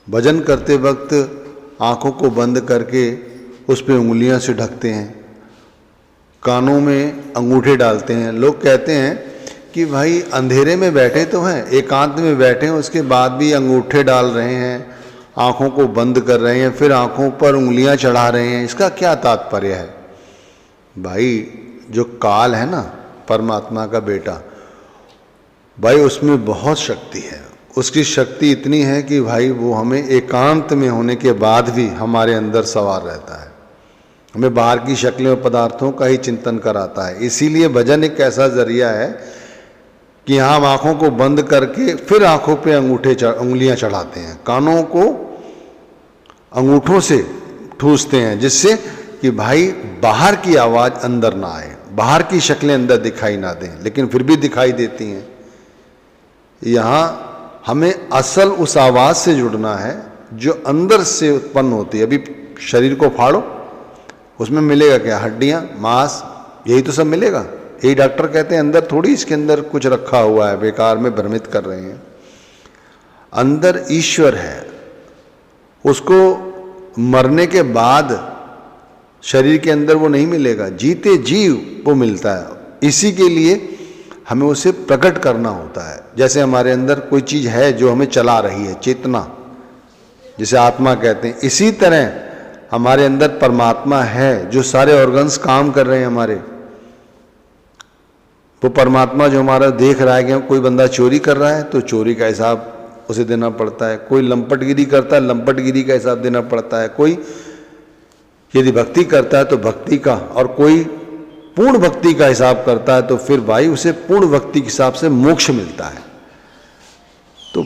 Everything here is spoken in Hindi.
भजन करते वक्त आँखों को बंद करके उस पर उंगलियां से ढकते हैं, कानों में अंगूठे डालते हैं। लोग कहते हैं कि भाई अंधेरे में बैठे तो हैं, एकांत में बैठे हैं, उसके बाद भी अंगूठे डाल रहे हैं, आँखों को बंद कर रहे हैं, फिर आँखों पर उंगलियां चढ़ा रहे हैं, इसका क्या तात्पर्य है? भाई जो काल है ना, परमात्मा का बेटा, भाई उसमें बहुत शक्ति है। उसकी शक्ति इतनी है कि भाई वो हमें एकांत में होने के बाद भी हमारे अंदर सवार रहता है, हमें बाहर की शक्लें और पदार्थों का ही चिंतन कराता है। इसीलिए भजन एक ऐसा जरिया है कि यहाँ हम आँखों को बंद करके फिर आँखों पे उंगलियां चढ़ाते हैं, कानों को अंगूठों से ठूसते हैं, जिससे कि भाई बाहर की आवाज़ अंदर ना आए, बाहर की शक्लें अंदर दिखाई ना दें, लेकिन फिर भी दिखाई देती हैं। यहाँ हमें असल उस आवाज़ से जुड़ना है जो अंदर से उत्पन्न होती है। अभी शरीर को फाड़ो, उसमें मिलेगा क्या? हड्डियाँ, मांस, यही तो सब मिलेगा। यही डॉक्टर कहते हैं अंदर थोड़ी इसके अंदर कुछ रखा हुआ है, बेकार में भ्रमित कर रहे हैं। अंदर ईश्वर है, उसको मरने के बाद शरीर के अंदर वो नहीं मिलेगा, जीते जीव वो मिलता है। इसी के लिए हमें उसे प्रकट करना होता है। जैसे हमारे अंदर कोई चीज़ है जो हमें चला रही है, चेतना, जिसे आत्मा कहते हैं, इसी तरह हमारे अंदर परमात्मा है जो सारे ऑर्गन्स काम कर रहे हैं हमारे। वो परमात्मा जो हमारा देख रहा है कि कोई बंदा चोरी कर रहा है तो चोरी का हिसाब उसे देना पड़ता है, कोई लंपटगिरी करता है लंपटगिरी का हिसाब देना पड़ता है, कोई यदि भक्ति करता है तो भक्ति का, और कोई पूर्ण भक्ति का हिसाब करता है तो फिर भाई उसे पूर्ण भक्ति के हिसाब से मोक्ष मिलता है। तो